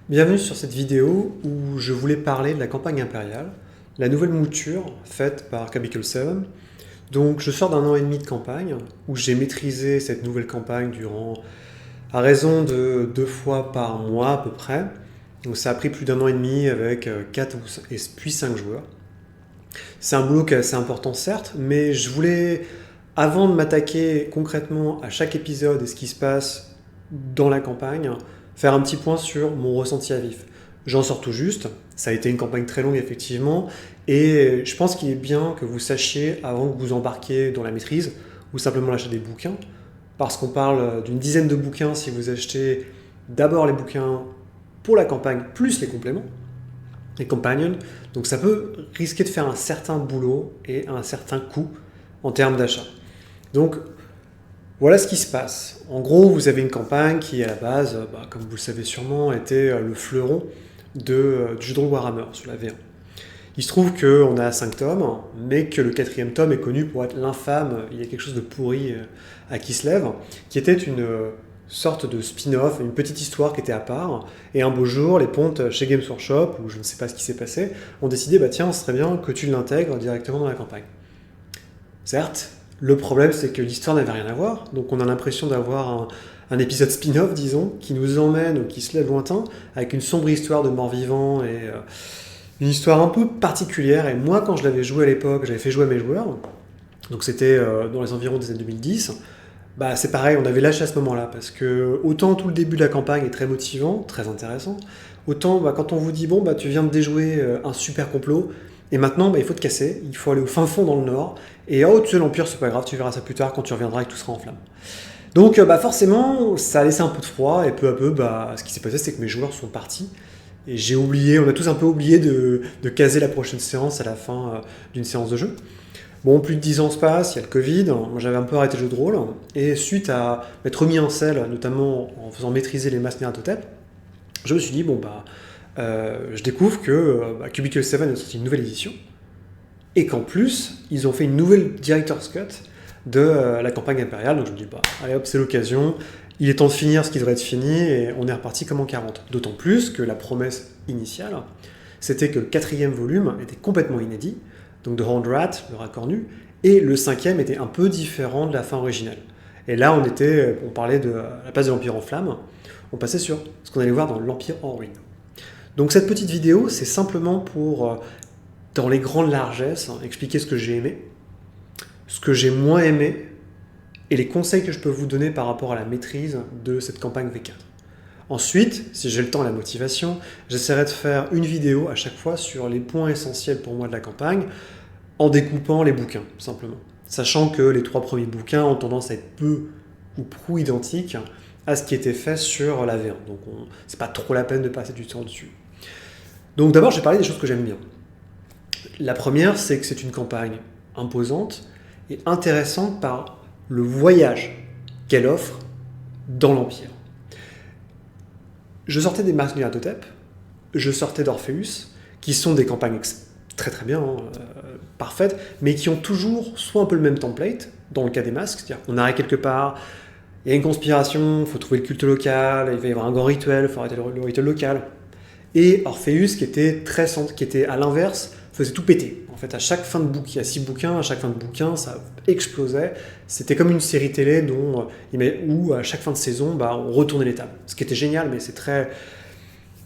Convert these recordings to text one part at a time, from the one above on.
Bienvenue sur cette vidéo où je voulais parler de la campagne impériale, la nouvelle mouture faite par Capital 7. Donc je sors d'un an et demi de campagne où j'ai maîtrisé cette nouvelle campagne à raison de 2 fois par mois à peu près. Donc ça a pris plus d'un an et demi avec 4 et puis 5 joueurs. C'est un boulot qui est assez important certes, mais je voulais, avant de m'attaquer concrètement à chaque épisode et ce qui se passe dans la campagne, faire un petit point sur mon ressenti à vif. J'en sors tout juste, ça a été une campagne très longue effectivement, et je pense qu'il est bien que vous sachiez avant que vous embarquiez dans la maîtrise, ou simplement l'achat des bouquins, parce qu'on parle d'une dizaine de bouquins si vous achetez d'abord les bouquins pour la campagne, plus les compléments, les companions, donc ça peut risquer de faire un certain boulot et un certain coût en termes d'achat. Donc voilà ce qui se passe. En gros, vous avez une campagne qui, à la base, comme vous le savez sûrement, était le fleuron du jeu de rôle Warhammer sur la V1. Il se trouve qu'on a 5 tomes, mais que le 4e tome est connu pour être l'infâme, il y a quelque chose de pourri à qui se lève, qui était une sorte de spin-off, une petite histoire qui était à part. Et un beau jour, les pontes chez Games Workshop, où je ne sais pas ce qui s'est passé, ont décidé, tiens, ce serait bien que tu l'intègres directement dans la campagne. Certes, le problème, c'est que l'histoire n'avait rien à voir, donc on a l'impression d'avoir un épisode spin-off, disons, qui nous emmène ou qui se lève lointain, avec une sombre histoire de mort-vivant et une histoire un peu particulière. Et moi, quand je l'avais joué à l'époque, j'avais fait jouer à mes joueurs, donc c'était dans les environs des années 2010, c'est pareil, on avait lâché à ce moment-là, parce que autant tout le début de la campagne est très motivant, très intéressant, autant quand on vous dit, tu viens de déjouer un super complot, et maintenant, il faut te casser, il faut aller au fin fond dans le nord, et tu sais, l'Empire, c'est pas grave, tu verras ça plus tard quand tu reviendras et que tout sera en flammes. Donc forcément, ça a laissé un peu de froid, et peu à peu, ce qui s'est passé, c'est que mes joueurs sont partis, et j'ai oublié, on a tous un peu oublié de caser la prochaine séance à la fin d'une séance de jeu. Bon, plus de 10 ans se passent, il y a le Covid, moi j'avais un peu arrêté le jeu de rôle, et suite à m'être remis en selle, notamment en faisant maîtriser les masses Nyarlathotep, je me suis dit, je découvre que Cubicle 7 a sorti une nouvelle édition, et qu'en plus, ils ont fait une nouvelle Director's Cut de la campagne impériale, donc je me dis, allez hop, c'est l'occasion, il est temps de finir ce qui devrait être fini, et on est reparti comme en 40. D'autant plus que la promesse initiale, c'était que le 4e volume était complètement inédit, donc The Horned Rat, le rat cornu, et le 5e était un peu différent de la fin originale. Et là, on parlait de la place de l'Empire en flammes, on passait sur ce qu'on allait voir dans l'Empire en ruine. Donc cette petite vidéo, c'est simplement pour, dans les grandes largesses, expliquer ce que j'ai aimé, ce que j'ai moins aimé, et les conseils que je peux vous donner par rapport à la maîtrise de cette campagne V4. Ensuite, si j'ai le temps et la motivation, j'essaierai de faire une vidéo à chaque fois sur les points essentiels pour moi de la campagne, en découpant les bouquins, simplement. Sachant que les 3 premiers bouquins ont tendance à être peu ou prou identiques à ce qui était fait sur la V1. Donc c'est pas trop la peine de passer du temps dessus. Donc d'abord, je vais parler des choses que j'aime bien. La première, c'est que c'est une campagne imposante et intéressante par le voyage qu'elle offre dans l'Empire. Je sortais des masques Nyarlathotep, je sortais d'Orpheus, qui sont des campagnes très très bien, parfaites, mais qui ont toujours soit un peu le même template, dans le cas des masques, c'est-à-dire qu'on arrive quelque part, il y a une conspiration, il faut trouver le culte local, il va y avoir un grand rituel, il faut arrêter le rituel local. Et Orpheus, qui était à l'inverse, faisait tout péter. En fait, à chaque fin de bouquin, il y a 6 bouquins, à chaque fin de bouquin, ça explosait. C'était comme une série télé où à chaque fin de saison, on retournait les tables. Ce qui était génial, mais c'est très,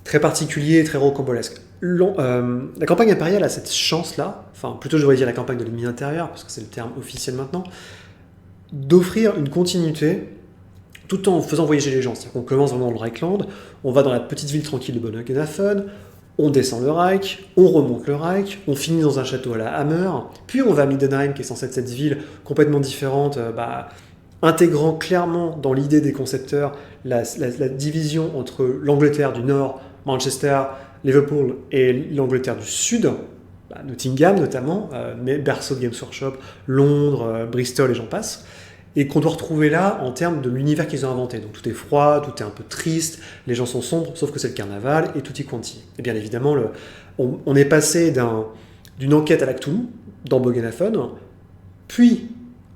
très particulier, très rocambolesque. La campagne impériale a cette chance-là, enfin plutôt je devrais dire la campagne de l'ennemi intérieur, parce que c'est le terme officiel maintenant, d'offrir une continuité tout en faisant voyager les gens. C'est-à-dire qu'on commence vraiment dans le Reichland, on va dans la petite ville tranquille de Bonhoeffer, on descend le Reich, on remonte le Reich, on finit dans un château à la Hammer, puis on va à Middenheim, qui est censée être cette ville complètement différente, intégrant clairement dans l'idée des concepteurs la division entre l'Angleterre du Nord, Manchester, Liverpool, et l'Angleterre du Sud, Nottingham notamment, mais berceau de Games Workshop, Londres, Bristol et j'en passe, et qu'on doit retrouver là en termes de l'univers qu'ils ont inventé. Donc tout est froid, tout est un peu triste, les gens sont sombres, sauf que c'est le carnaval, et tutti quanti. Et bien évidemment, on est passé d'une enquête à la Cthulhu, dans Bogenhafen, puis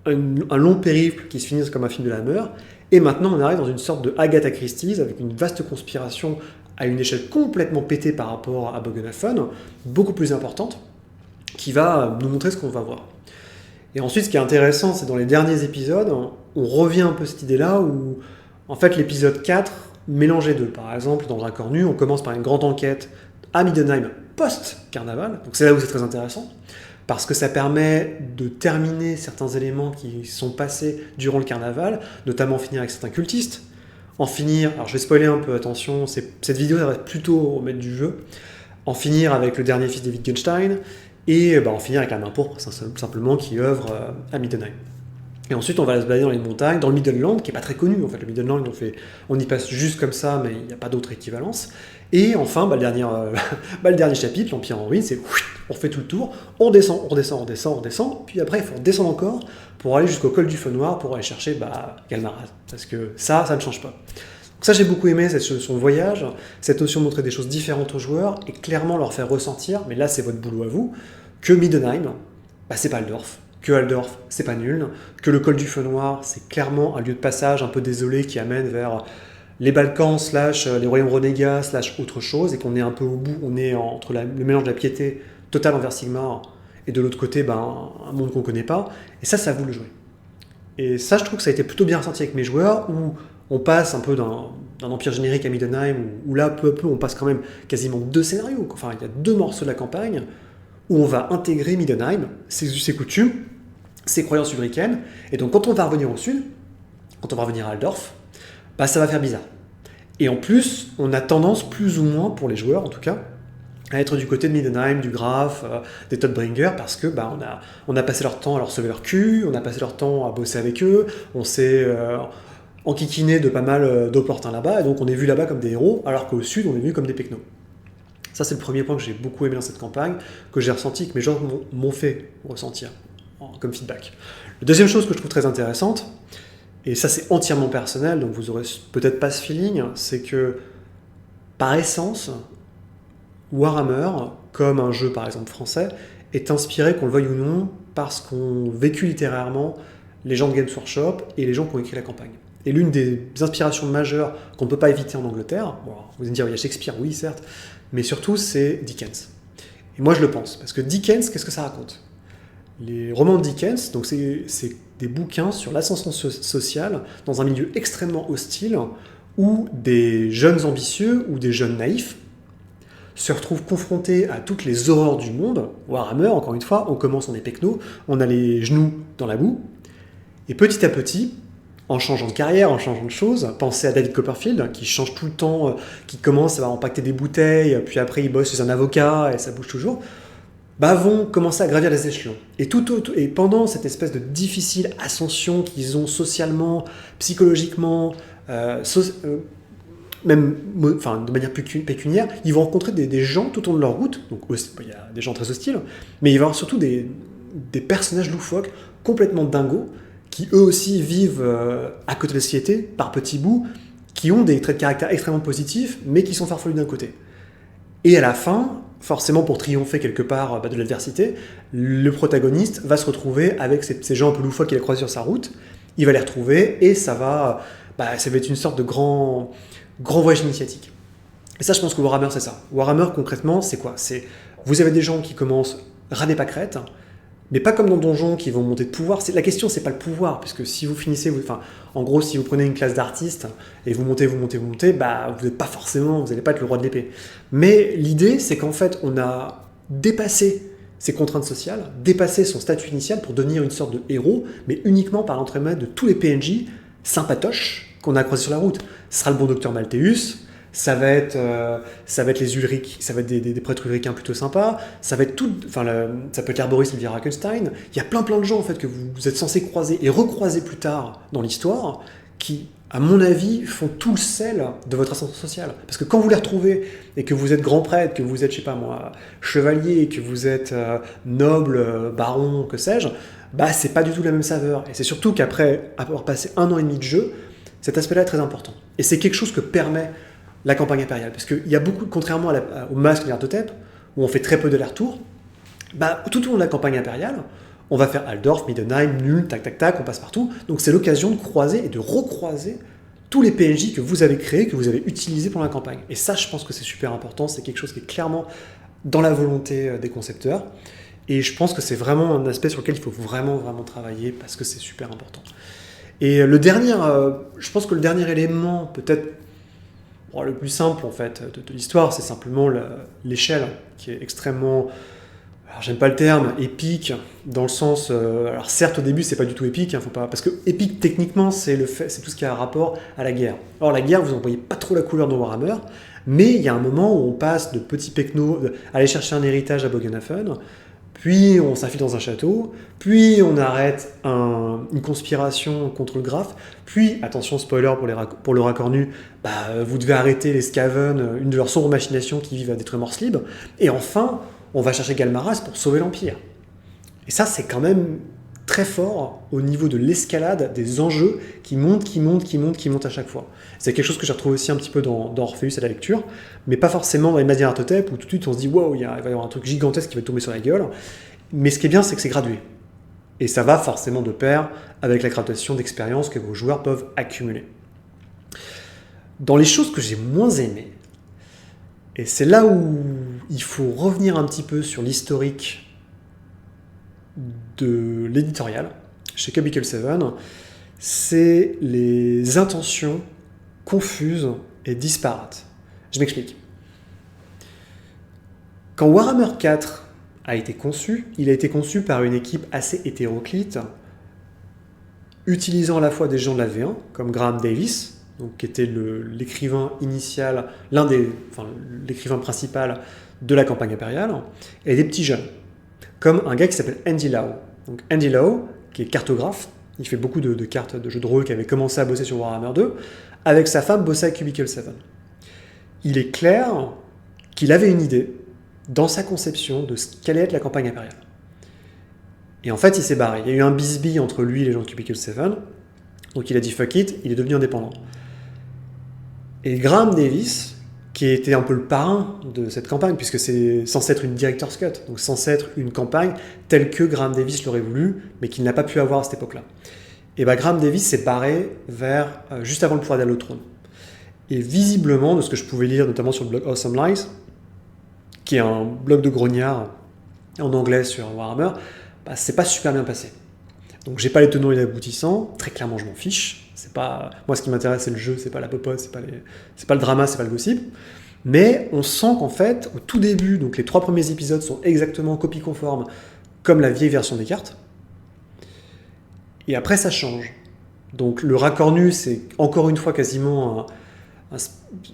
un long périple qui se finit comme un film de la Hammer, Et maintenant, on arrive dans une sorte de Agatha Christie, avec une vaste conspiration à une échelle complètement pétée par rapport à Bogenofen, beaucoup plus importante, qui va nous montrer ce qu'on va voir. Et ensuite, ce qui est intéressant, c'est dans les derniers épisodes, on revient un peu à cette idée-là, où en fait l'épisode 4 mélange les deux. Par exemple, dans Inconnu, on commence par une grande enquête à Middenheim post-carnaval, donc c'est là où c'est très intéressant, parce que ça permet de terminer certains éléments qui sont passés durant le carnaval, notamment finir avec certains cultistes, en finir, alors je vais spoiler un peu, attention, cette vidéo ça va plutôt au maître du jeu, en finir avec le dernier fils de Wittgenstein, et en finir avec la main pourpre, simplement, qui œuvre à Middenheim. Et ensuite, on va se balader dans les montagnes, dans le Middenland, qui n'est pas très connu, en fait. Le Middenland, on y passe juste comme ça, mais il n'y a pas d'autre équivalence. Et enfin, le dernier chapitre, l'Empire en ruine, c'est on fait tout le tour, on descend, puis après, il faut redescendre encore pour aller jusqu'au col du Feu Noir, pour aller chercher Galmarad. Parce que ça ne change pas. Donc ça, j'ai beaucoup aimé son voyage, cette notion de montrer des choses différentes aux joueurs, et clairement leur faire ressentir, mais là, c'est votre boulot à vous, que Middenheim, c'est pas Aldorf, que Aldorf, c'est pas nul, que le col du Feu Noir, c'est clairement un lieu de passage un peu désolé qui amène vers les Balkans, les royaumes renégats, autre chose, et qu'on est un peu au bout, on est entre le mélange de la piété totale envers Sigmar, et de l'autre côté, un monde qu'on connaît pas, et ça vous le jouez. Et ça, je trouve que ça a été plutôt bien ressenti avec mes joueurs, où on passe un peu d'un empire générique à Middenheim, où là, peu à peu, on passe quand même quasiment 2 scénarios, enfin, il y a 2 morceaux de la campagne, où on va intégrer Middenheim, ses coutumes, ses croyances ulricaines, et donc quand on va revenir au sud, quand on va revenir à Aldorf, ça va faire bizarre. Et en plus, on a tendance, plus ou moins, pour les joueurs en tout cas, à être du côté de Middenheim, du Graf, des Todbringer, parce que on a passé leur temps à leur sauver leur cul, on a passé leur temps à bosser avec eux, on s'est enquiquiné de pas mal d'opportuns là-bas, et donc on est vu là-bas comme des héros, alors qu'au sud, on est vu comme des pecnos. Ça, c'est le premier point que j'ai beaucoup aimé dans cette campagne, que j'ai ressenti, que mes joueurs m'ont fait ressentir comme feedback. La deuxième chose que je trouve très intéressante, et ça c'est entièrement personnel, donc vous aurez peut-être pas ce feeling, c'est que par essence, Warhammer, comme un jeu par exemple français, est inspiré, qu'on le veuille ou non, parce qu'on vécu littérairement les gens de Games Workshop et les gens qui ont écrit la campagne. Et l'une des inspirations majeures qu'on ne peut pas éviter en Angleterre, vous allez me dire, il y a Shakespeare, oui certes, mais surtout c'est Dickens. Et moi je le pense, parce que Dickens, qu'est-ce que ça raconte ? Les romans de Dickens, donc c'est des bouquins sur l'ascension sociale dans un milieu extrêmement hostile où des jeunes ambitieux ou des jeunes naïfs se retrouvent confrontés à toutes les horreurs du monde. Warhammer, encore une fois, on commence, on est pecno, on a les genoux dans la boue, et petit à petit, en changeant de carrière, en changeant de choses, pensez à David Copperfield, qui change tout le temps, qui commence à empaqueter des bouteilles, puis après il bosse chez un avocat, et ça bouge toujours, vont commencer à gravir les échelons. Et pendant cette espèce de difficile ascension qu'ils ont socialement, psychologiquement, même de manière pécuniaire, ils vont rencontrer des gens tout au long de leur route, donc il y a des gens très hostiles, mais il va y avoir surtout des personnages loufoques, complètement dingos, qui eux aussi vivent à côté de la société, par petits bouts, qui ont des traits de caractère extrêmement positifs, mais qui sont farfelus d'un côté. Et à la fin, forcément pour triompher quelque part de l'adversité, le protagoniste va se retrouver avec ces gens un peu loufoques qu'il a croisés sur sa route, il va les retrouver, et ça va être une sorte de grand voyage initiatique. Et ça, je pense que Warhammer, c'est ça. Warhammer, concrètement, c'est quoi ? Vous avez des gens qui commencent ras des pâquerettes, mais pas comme dans Donjon qui vont monter de pouvoir. La question, c'est pas le pouvoir, puisque si vous finissez, en gros, si vous prenez une classe d'artiste et vous montez, vous n'êtes pas forcément, vous n'allez pas être le roi de l'épée. Mais l'idée, c'est qu'en fait, on a dépassé ses contraintes sociales, dépassé son statut initial pour devenir une sorte de héros, mais uniquement par l'entraînement de tous les PNJ sympatoches qu'on a croisés sur la route. Ce sera le bon docteur Malthéus, ça va être les Ulric, ça va être des prêtres ulricains plutôt sympas, ça va être ça peut être l'herboriste Sylvia Rakenstein. Il y a plein de gens en fait que vous êtes censés croiser et recroiser plus tard dans l'histoire, qui, à mon avis, font tout le sel de votre ascension sociale. Parce que quand vous les retrouvez et que vous êtes grand prêtre, que vous êtes, chevalier, que vous êtes noble, baron, que sais-je, c'est pas du tout la même saveur. Et c'est surtout qu'après avoir passé 1 an et demi de jeu, cet aspect-là est très important. Et c'est quelque chose que permet la campagne impériale. Parce qu'il y a beaucoup, contrairement au masque de l'Artotep, où on fait très peu d'allers-retours, tout au long de la campagne impériale, On va faire Altdorf, Middenheim, Nul, tac tac tac, on passe partout. Donc c'est l'occasion de croiser et de recroiser tous les PNJ que vous avez créés, que vous avez utilisés pendant la campagne. Et ça, je pense que c'est super important, c'est quelque chose qui est clairement dans la volonté des concepteurs. Et je pense que c'est vraiment un aspect sur lequel il faut vraiment travailler parce que c'est super important. Et le dernier, je pense que le dernier élément, peut-être le plus simple en fait de l'histoire, c'est simplement l'échelle qui est extrêmement, alors j'aime pas le terme, épique, dans le sens, alors certes au début c'est pas du tout épique, faut pas, parce que épique techniquement c'est tout ce qui a un rapport à la guerre. Alors la guerre, vous en voyez pas trop la couleur dans Warhammer, mais il y a un moment où on passe de petits pecnos, aller chercher un héritage à Bogenhafen, puis on s'infile dans un château, puis on arrête une conspiration contre le Graf, puis, attention spoiler pour le racornu, vous devez arrêter les Skaven, une de leurs sombres machinations qui vivent à détruire Morslib, et enfin, on va chercher Galmaras pour sauver l'Empire. Et ça, c'est quand même très fort au niveau de l'escalade des enjeux qui montent à chaque fois. C'est quelque chose que j'ai retrouvé aussi un petit peu dans Orpheus à la lecture, mais pas forcément dans les Madian Artotep où tout de suite on se dit wow, il va y avoir un truc gigantesque qui va tomber sur la gueule. Mais ce qui est bien, c'est que c'est gradué. Et ça va forcément de pair avec la graduation d'expérience que vos joueurs peuvent accumuler. Dans les choses que j'ai moins aimées, et c'est là où il faut revenir un petit peu sur l'historique de l'éditorial chez Cubicle 7, c'est les intentions confuses et disparates. Je m'explique. Quand Warhammer 4 a été conçu, il a été conçu par une équipe assez hétéroclite, utilisant à la fois des gens de la V1, comme Graham Davis, donc, qui était l'écrivain initial, l'écrivain principal de la campagne impériale, et des petits jeunes, comme un gars qui s'appelle Andy Lau. Donc Andy Lau, qui est cartographe, il fait beaucoup de cartes de jeux de rôle, qui avait commencé à bosser sur Warhammer 2, avec sa femme bossait à Cubicle 7. Il est clair qu'il avait une idée dans sa conception de ce qu'allait être la campagne impériale. Et en fait, il s'est barré. Il y a eu un bisbille entre lui et les gens de Cubicle 7, donc il a dit fuck it, il est devenu indépendant. Et Graham Davis, qui était un peu le parrain de cette campagne, puisque c'est censé être une director's cut, donc censé être une campagne telle que Graham Davis l'aurait voulu, mais qu'il n'a pas pu avoir à cette époque-là. Et Graham Davis s'est barré vers juste avant le pouvoir d'aller au trône. Et visiblement, de ce que je pouvais lire, notamment sur le blog Awesome Lies, qui est un blog de grognard en anglais sur Warhammer, c'est pas super bien passé. Donc j'ai pas les tenants et les aboutissants, très clairement je m'en fiche. C'est pas... Moi ce qui m'intéresse c'est le jeu, c'est pas la popote, c'est pas le drama, c'est pas le gossip. Mais on sent qu'en fait, au tout début, donc les 3 premiers épisodes sont exactement copie conforme comme la vieille version des cartes. Et après ça change. Donc le racornu c'est encore une fois quasiment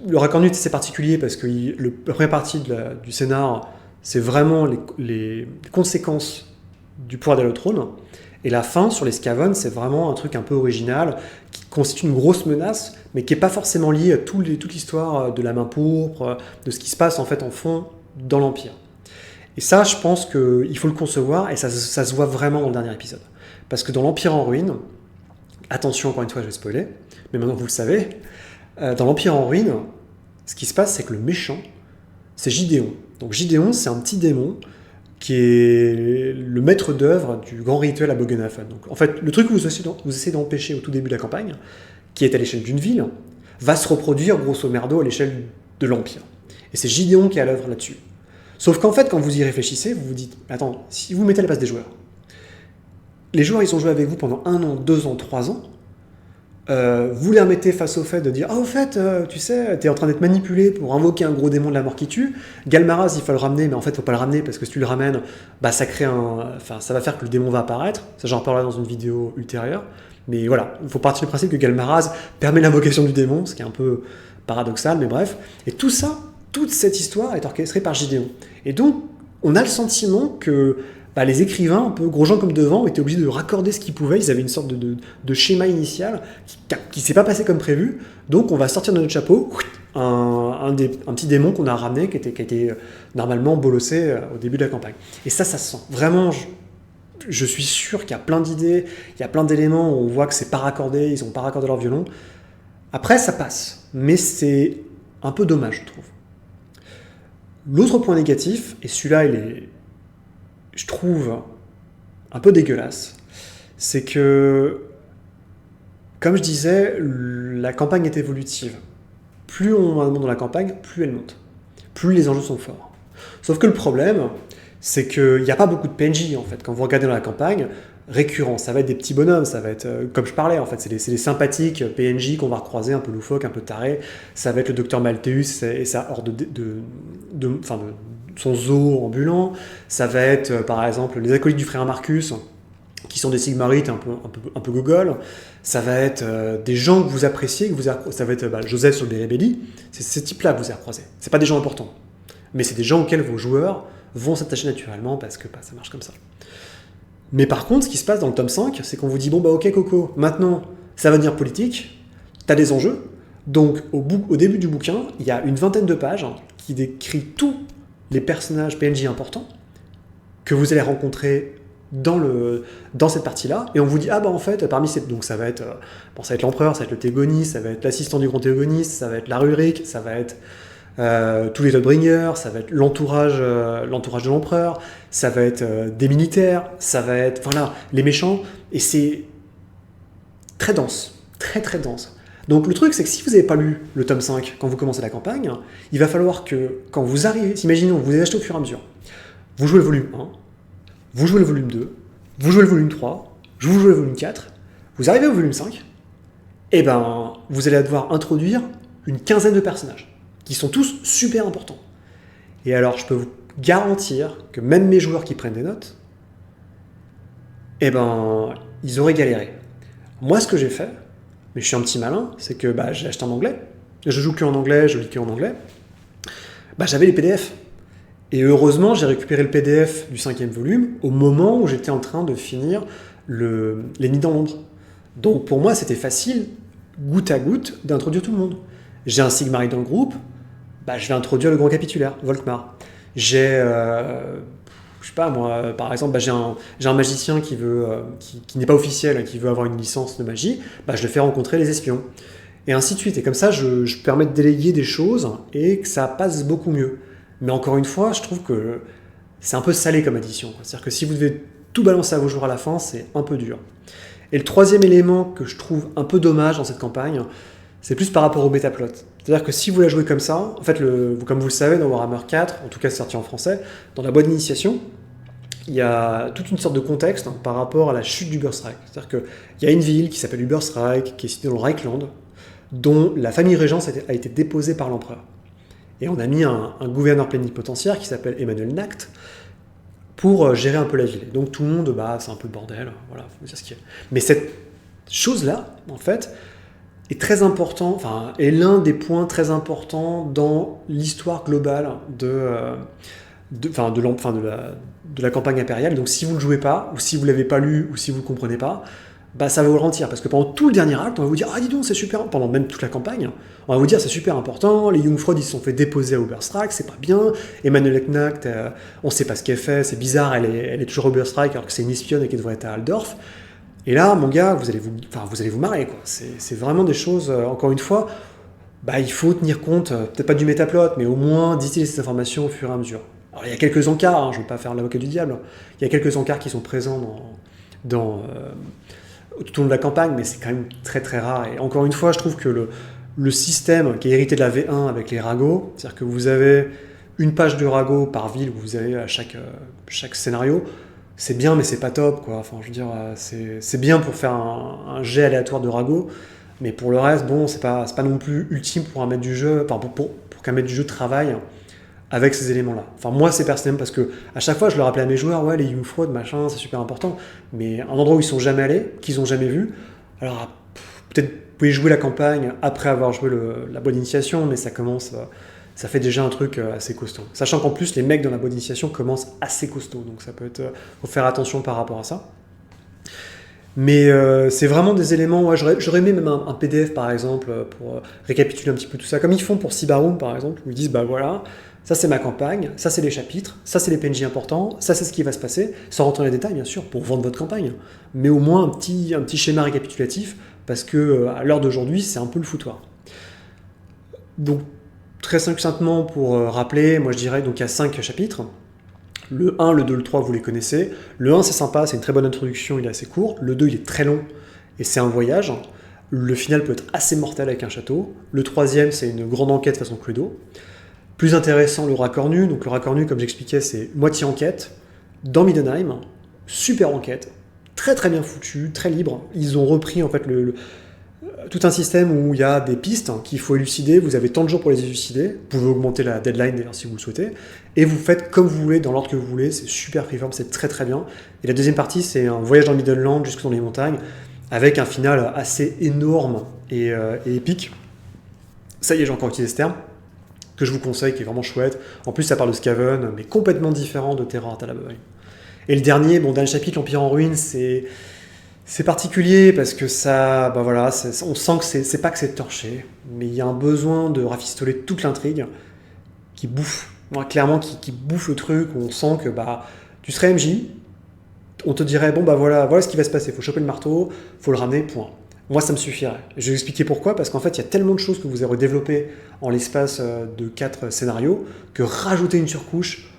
le racornu c'est particulier parce que la première partie du scénar c'est vraiment les conséquences du pouvoir d'aller au trône. Et la fin, sur les Skaven, c'est vraiment un truc un peu original, qui constitue une grosse menace, mais qui n'est pas forcément lié à toute l'histoire de la main pourpre, de ce qui se passe en fait en fond dans l'Empire. Et ça, je pense qu'il faut le concevoir, et ça se voit vraiment dans le dernier épisode. Parce que dans l'Empire en ruine, attention, encore une fois, je vais spoiler, mais maintenant vous le savez, dans l'Empire en ruine, ce qui se passe, c'est que le méchant, c'est Gideon. Donc Gideon, c'est un petit démon qui est le maître d'œuvre du grand rituel à Bogenhafen. Donc, en fait, le truc que vous essayez d'empêcher au tout début de la campagne, qui est à l'échelle d'une ville, va se reproduire grosso merdo à l'échelle de l'Empire. Et c'est Gideon qui est à l'œuvre là-dessus. Sauf qu'en fait, quand vous y réfléchissez, vous vous dites, attends, si vous mettez à la place des joueurs, les joueurs, ils ont joué avec vous pendant 1 an, 2 ans, 3 ans, vous les remettez face au fait de dire « Ah, au fait, tu sais, t'es en train d'être manipulé pour invoquer un gros démon de la mort qui tue. Galmaras, il faut le ramener, mais en fait, il faut pas le ramener parce que si tu le ramènes, ça crée ça va faire que le démon va apparaître. » Ça, j'en reparlerai dans une vidéo ultérieure. Mais voilà, il faut partir du principe que Galmaras permet l'invocation du démon, ce qui est un peu paradoxal, mais bref. Et tout ça, toute cette histoire est orchestrée par Gideon. Et donc, on a le sentiment que les écrivains, un peu gros gens comme devant, étaient obligés de raccorder ce qu'ils pouvaient. Ils avaient une sorte de schéma initial qui ne s'est pas passé comme prévu. Donc on va sortir de notre chapeau un petit démon qu'on a ramené, qui était normalement bolossé au début de la campagne. Et ça se sent. Vraiment, je suis sûr qu'il y a plein d'idées, il y a plein d'éléments où on voit que c'est pas raccordé, ils n'ont pas raccordé leur violon. Après, ça passe. Mais c'est un peu dommage, je trouve. L'autre point négatif, et celui-là, je trouve un peu dégueulasse, c'est que, comme je disais, la campagne est évolutive. Plus on monte dans la campagne, plus elle monte. Plus les enjeux sont forts. Sauf que le problème, c'est qu'il n'y a pas beaucoup de PNJ, en fait. Quand vous regardez dans la campagne, récurrent, ça va être des petits bonhommes, ça va être, comme je parlais, en fait, c'est les sympathiques PNJ qu'on va recroiser, un peu loufoques, un peu tarés. Ça va être le docteur Malthéus et sa horde de son zoo ambulant. Ça va être, par exemple, les acolytes du frère Marcus, qui sont des Sigmarites un peu gogol. Ça va être des gens que vous appréciez, ça va être Joseph sur le Bérébéli. C'est ces types-là que vous allez recroiser. C'est pas des gens importants, mais c'est des gens auxquels vos joueurs vont s'attacher naturellement parce que ça marche comme ça. Mais par contre, ce qui se passe dans le tome 5, c'est qu'on vous dit, bon bah ok Coco, maintenant ça va devenir politique, t'as des enjeux, donc au début du bouquin, il y a une vingtaine de pages qui décrit tous les personnages PNJ importants que vous allez rencontrer dans cette partie-là, et on vous dit, ah bah en fait, parmi ces... Donc ça va être l'empereur, ça va être le Thégoniste, ça va être l'assistant du grand Thégoniste, ça va être la Rurik, ça va être tous les Todbringers, ça va être l'entourage de l'empereur, ça va être des militaires, ça va être les méchants, et c'est très dense, très très dense. Donc le truc c'est que si vous n'avez pas lu le tome 5 quand vous commencez la campagne, il va falloir que quand vous arrivez, imaginons vous avez acheté au fur et à mesure, vous jouez le volume 1, vous jouez le volume 2, vous jouez le volume 3, vous jouez le volume 4, vous arrivez au volume 5, et ben vous allez devoir introduire une quinzaine de personnages qui sont tous super importants. Et alors, je peux vous garantir que même mes joueurs qui prennent des notes, eh ben, ils auraient galéré. Moi, ce que j'ai fait, mais je suis un petit malin, c'est que j'ai acheté en anglais, je joue que en anglais, je lis que en anglais, j'avais les PDF. Et heureusement, j'ai récupéré le PDF du 5e volume au moment où j'étais en train de finir les Nids dans l'ombre. Donc pour moi, c'était facile, goutte à goutte, d'introduire tout le monde. J'ai un Sigmarite dans le groupe, je vais introduire le grand capitulaire, Volkmar. J'ai, je sais pas moi, par exemple, j'ai un magicien qui n'est pas officiel, qui veut avoir une licence de magie, je le fais rencontrer les espions. Et ainsi de suite. Et comme ça, je permets de déléguer des choses et que ça passe beaucoup mieux. Mais encore une fois, je trouve que c'est un peu salé comme addition. C'est-à-dire que si vous devez tout balancer à vos joueurs à la fin, c'est un peu dur. Et le troisième élément que je trouve un peu dommage dans cette campagne, c'est plus par rapport au bêta-plot. C'est-à-dire que si vous la jouez comme ça, en fait, comme vous le savez, dans Warhammer 4, en tout cas c'est sorti en français, dans la boîte d'initiation, il y a toute une sorte de contexte par rapport à la chute d'Uberstrike. C'est-à-dire qu'il y a une ville qui s'appelle Uberstrike, qui est située dans le Reichland, dont la famille régence a été déposée par l'empereur. Et on a mis un gouverneur plénipotentiaire qui s'appelle Emmanuel Nacht pour gérer un peu la ville. Et donc tout le monde, c'est un peu le bordel, voilà, faut dire ce qu'il y a. Mais cette chose-là, en fait, est très important, est l'un des points très importants dans l'histoire globale de la campagne impériale. Donc si vous ne le jouez pas, ou si vous ne l'avez pas lu, ou si vous ne le comprenez pas, ça va vous ralentir. Parce que pendant tout le dernier acte, on va vous dire « Ah, dis donc, c'est super !» Pendant même toute la campagne, on va vous dire « C'est super important, les Jungfraud, ils se sont fait déposer à Uberstrike, c'est pas bien. Emmanuel Knacht, on sait pas ce qu'elle fait, c'est bizarre, elle est toujours à Uberstrike alors que c'est une espionne et qu'elle devrait être à Altdorf. » Et là, mon gars, vous allez vous marrer, quoi. C'est vraiment des choses, encore une fois, il faut tenir compte, peut-être pas du métaplot, mais au moins distiller ces informations au fur et à mesure. Alors, il y a quelques encarts, je ne veux pas faire l'avocat du diable, il y a quelques encarts qui sont présents tout au long de la campagne, mais c'est quand même très très rare. Et encore une fois, je trouve que le système qui est hérité de la V1 avec les ragots, c'est-à-dire que vous avez une page de ragots par ville où vous avez à chaque scénario, c'est bien, mais c'est pas top, quoi. Enfin, je veux dire, c'est bien pour faire un jet aléatoire de ragots, mais pour le reste, bon, c'est pas non plus ultime pour un maître du jeu, pour qu'un maître du jeu travaille avec ces éléments-là. Enfin, moi, c'est personnel parce que à chaque fois, je le rappelais à mes joueurs, ouais, les Jungfraud, machin, c'est super important, mais un endroit où ils sont jamais allés, qu'ils ont jamais vu, alors peut-être vous pouvez jouer la campagne après avoir joué la boîte d'initiation, mais ça fait déjà un truc assez costaud. Sachant qu'en plus, les mecs dans la boîte d'initiation commencent assez costauds, donc ça peut être, faut faire attention par rapport à ça. Mais c'est vraiment des éléments, j'aurais aimé même un PDF par exemple, pour récapituler un petit peu tout ça, comme ils font pour Sibarum par exemple, où ils disent, voilà, ça c'est ma campagne, ça c'est les chapitres, ça c'est les PNJ importants, ça c'est ce qui va se passer, sans rentrer dans les détails bien sûr, pour vendre votre campagne, mais au moins un petit schéma récapitulatif, parce que à l'heure d'aujourd'hui, c'est un peu le foutoir. Donc, très succinctement pour rappeler, moi je dirais, donc il y a 5 chapitres. Le 1, le 2, le 3, vous les connaissez. Le 1, c'est sympa, c'est une très bonne introduction, il est assez court. Le 2, il est très long et c'est un voyage. Le final peut être assez mortel avec un château. Le troisième, c'est une grande enquête façon Cluedo. Plus intéressant, le raccord nu. Donc le raccord nu, comme j'expliquais, c'est moitié enquête dans Middenheim. Super enquête, très très bien foutu, très libre. Ils ont repris en fait tout un système où il y a des pistes qu'il faut élucider, vous avez tant de jours pour les élucider, vous pouvez augmenter la deadline d'ailleurs si vous le souhaitez, et vous faites comme vous voulez, dans l'ordre que vous voulez, c'est super freeform, c'est très très bien. Et la deuxième partie, c'est un voyage dans le Middenland jusque dans les montagnes, avec un final assez énorme et épique. Ça y est, j'ai encore utilisé ce terme, que je vous conseille, qui est vraiment chouette. En plus, ça parle de Skaven, mais complètement différent de Terra Talaboy. Et le dernier, dans le chapitre, l'Empire en ruine, c'est particulier parce que ça, voilà, on sent que c'est pas que c'est torché, mais il y a un besoin de rafistoler toute l'intrigue qui bouffe, clairement qui bouffe le truc. Où on sent que tu serais MJ, on te dirait voilà ce qui va se passer, faut choper le marteau, faut le ramener, point. Moi, ça me suffirait. Je vais vous expliquer pourquoi, parce qu'en fait, il y a tellement de choses que vous avez développées en l'espace de 4 scénarios que rajouter une surcouche,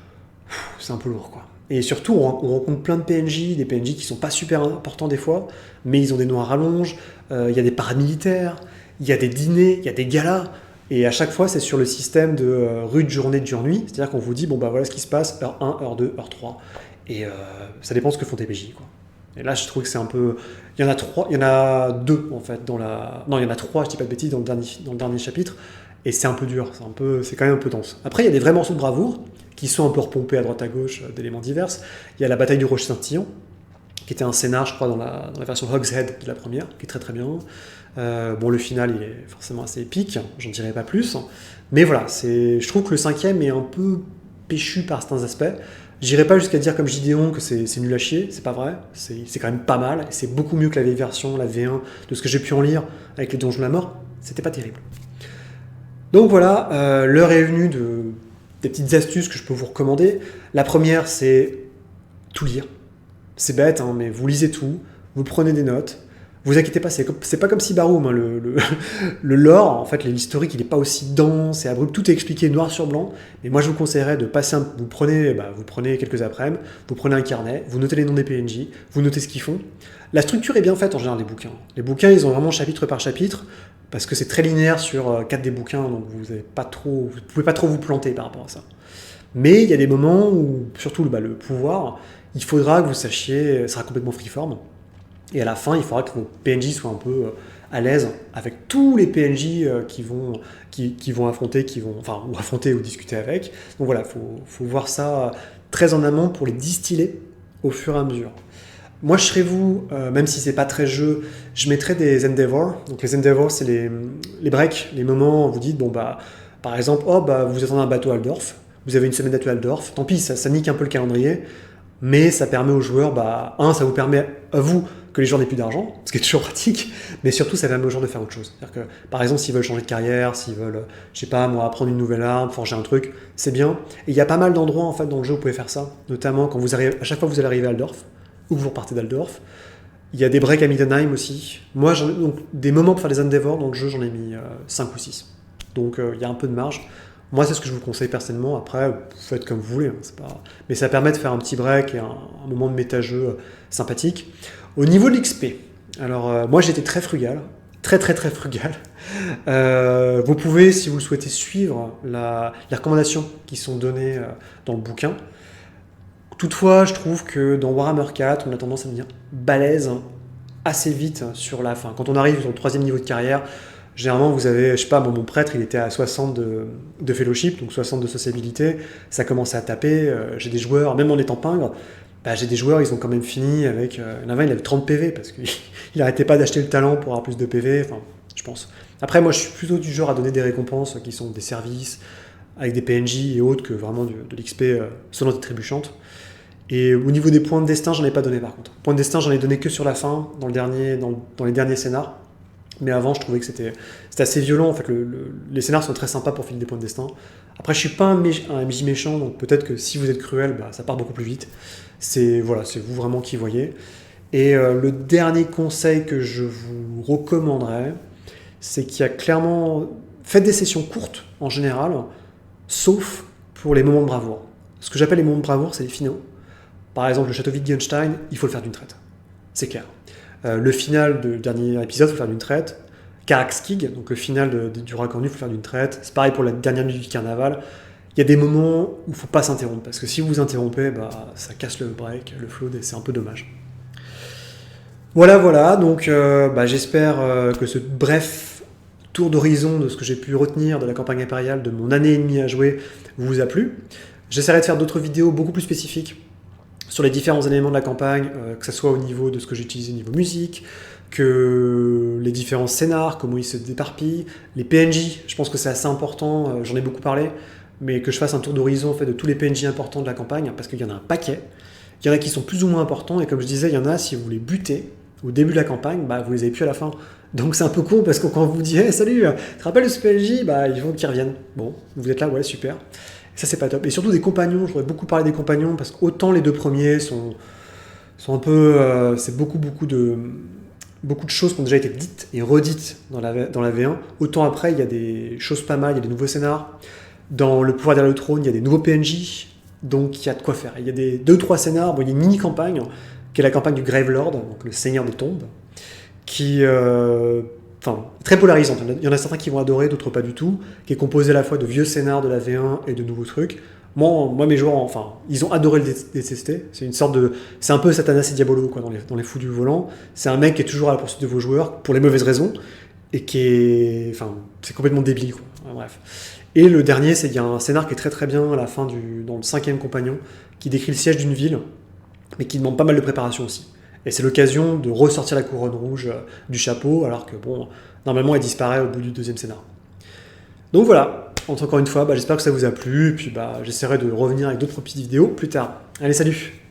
c'est un peu lourd, quoi. Et surtout, on rencontre plein de PNJ, des PNJ qui sont pas super importants des fois, mais ils ont des noms à rallonge, il y a des paramilitaires, il y a des dîners, il y a des galas, et à chaque fois, c'est sur le système de rude journée, dure nuit, c'est-à-dire qu'on vous dit, voilà ce qui se passe, heure 1, heure 2, heure 3, et ça dépend ce que font tes PJ, quoi. Et là, je trouve que c'est un peu... Il y en a 2, en fait, Non, il y en a 3, je dis pas de bêtises, dans le dernier chapitre, et c'est un peu dur, c'est quand même un peu dense. Après, il y a des vrais morceaux de bravoure, qui sont un peu repompés à droite à gauche d'éléments divers. Il y a la bataille du Rocher Saint-Tillon, qui était un scénar, je crois, dans la version Hogshead de la première, qui est très très bien. Le final, il est forcément assez épique, j'en dirai pas plus. Mais voilà, je trouve que le 5e est un peu péchu par certains aspects. J'irai pas jusqu'à dire comme Gideon que c'est nul à chier, c'est pas vrai. C'est quand même pas mal, et c'est beaucoup mieux que la vieille version, la V1, de ce que j'ai pu en lire avec les Donjons de la Mort. C'était pas terrible. Donc voilà, l'heure est venue des petites astuces que je peux vous recommander. La première, c'est tout lire. C'est bête, mais vous lisez tout, vous prenez des notes. Vous inquiétez pas, c'est pas comme Sibarum, le lore, en fait, l'historique, il n'est pas aussi dense et abrupt, tout est expliqué noir sur blanc. Mais moi, je vous conseillerais de passer vous prenez quelques après-midi, vous prenez un carnet, vous notez les noms des PNJ, vous notez ce qu'ils font. La structure est bien faite en général des bouquins. Les bouquins, ils ont vraiment chapitre par chapitre, parce que c'est très linéaire sur 4 des bouquins, donc vous pouvez pas trop vous planter par rapport à ça. Mais il y a des moments où, surtout le pouvoir, il faudra que vous sachiez, ça sera complètement freeform, et à la fin, il faudra que vos PNJ soient un peu à l'aise avec tous les PNJ qui vont affronter, ou affronter ou discuter avec. Donc voilà, faut voir ça très en amont pour les distiller au fur et à mesure. Moi, je serais vous, même si c'est pas très jeu, je mettrais des endeavors. Donc les endeavors, c'est les breaks, les moments où vous dites, par exemple, vous attendez un bateau à Aldorf, vous avez une semaine d'atelier à Aldorf, tant pis, ça nique un peu le calendrier, mais ça permet aux joueurs, ça vous permet à vous que les joueurs n'aient plus d'argent, ce qui est toujours pratique, mais surtout ça permet aux joueurs de faire autre chose. C'est-à-dire que, par exemple, s'ils veulent changer de carrière, s'ils veulent, apprendre une nouvelle arme, forger un truc, c'est bien. Et il y a pas mal d'endroits en fait dans le jeu où vous pouvez faire ça, notamment quand à chaque fois que vous allez arriver à Aldorf, ou que vous repartez d'Aldorf. Il y a des breaks à Middenheim aussi. Moi, donc, des moments pour faire des endeavors dans le jeu, j'en ai mis 5 ou 6. Donc il y a un peu de marge. Moi, c'est ce que je vous conseille personnellement. Après, vous faites comme vous voulez. Mais ça permet de faire un petit break et un moment de méta-jeu sympathique. Au niveau de l'XP, alors moi j'étais très frugal, très très très frugal. Vous pouvez, si vous le souhaitez, suivre les recommandations qui sont données dans le bouquin. Toutefois, je trouve que dans Warhammer 4, on a tendance à devenir balèze assez vite sur la fin. Quand on arrive sur le 3e niveau de carrière, généralement, vous avez, mon prêtre, il était à 60 de fellowship, donc 60 de sociabilité. Ça commence à taper. J'ai des joueurs, même en étant pingre, j'ai des joueurs, ils ont quand même fini avec... il y en avait, il avait 30 PV, parce qu'il n'arrêtait pas d'acheter le talent pour avoir plus de PV, je pense. Après, moi, je suis plutôt du genre à donner des récompenses qui sont des services, avec des PNJ et autres, que vraiment de l'XP sonnante et trébuchante. Et au niveau des points de destin, j'en ai pas donné par contre. Points de destin, j'en ai donné que sur la fin, dans les derniers scénars. Mais avant, je trouvais que c'était assez violent. En fait, les scénars sont très sympas pour filer des points de destin. Après, je suis pas un MJ méchant, donc peut-être que si vous êtes cruel, ça part beaucoup plus vite. C'est vous vraiment qui voyez. Et le dernier conseil que je vous recommanderais, c'est qu'il y a clairement... Faites des sessions courtes, en général, sauf pour les moments de bravoure. ce que j'appelle les moments de bravoure, c'est les finaux. Par exemple, le château Wittgenstein, il faut le faire d'une traite. C'est clair. Le final du dernier épisode, il faut le faire d'une traite. Karakskig, donc le final du Roi Cornu, il faut le faire d'une traite. C'est pareil pour la dernière nuit du carnaval. Il y a des moments où il ne faut pas s'interrompre, parce que si vous vous interrompez, ça casse le break, le flow, et c'est un peu dommage. Voilà, donc j'espère que ce bref tour d'horizon de ce que j'ai pu retenir de la campagne impériale, de mon année et demie à jouer, vous a plu. J'essaierai de faire d'autres vidéos beaucoup plus spécifiques sur les différents éléments de la campagne, que ce soit au niveau de ce que j'ai utilisé au niveau musique, que les différents scénars, comment ils se déparpillent, les PNJ, je pense que c'est assez important, j'en ai beaucoup parlé, mais que je fasse un tour d'horizon en fait, de tous les PNJ importants de la campagne, parce qu'il y en a un paquet. Il y en a qui sont plus ou moins importants, et comme je disais, il y en a, si vous les butez au début de la campagne, vous les avez plus à la fin. Donc c'est un peu con, parce que quand on vous dit hey, « Salut, tu te rappelles de ce PNJ ?» il faut qu'ils reviennent. Bon, vous êtes là, ouais, super. Et ça, c'est pas top. Et surtout des compagnons, je voudrais beaucoup parler des compagnons, parce qu'autant les deux premiers sont un peu... c'est beaucoup de choses qui ont déjà été dites et redites dans la V1. Autant après, il y a des choses pas mal, il y a des nouveaux scénars. Dans Le Pouvoir derrière le trône, il y a des nouveaux PNJ, donc il y a de quoi faire. Il y a 2-3 scénars, il y a une mini-campagne, qui est la campagne du Gravelord, donc le Seigneur des Tombes, qui très polarisante. Il y en a certains qui vont adorer, d'autres pas du tout, qui est composé à la fois de vieux scénars de la V1 et de nouveaux trucs. Moi mes joueurs, ils ont adoré le détester. C'est une sorte de... C'est un peu Satanas et Diabolo, quoi, dans les fous du volant. C'est un mec qui est toujours à la poursuite de vos joueurs, pour les mauvaises raisons, et qui est... c'est complètement débile, quoi. Bref. Et le dernier, il y a un scénar qui est très très bien à la fin, dans le 5e compagnon, qui décrit le siège d'une ville, mais qui demande pas mal de préparation aussi. Et c'est l'occasion de ressortir la couronne rouge du chapeau, alors que, normalement, elle disparaît au bout du 2e scénar. Donc voilà, encore une fois, j'espère que ça vous a plu, et puis j'essaierai de revenir avec d'autres petites vidéos plus tard. Allez, salut!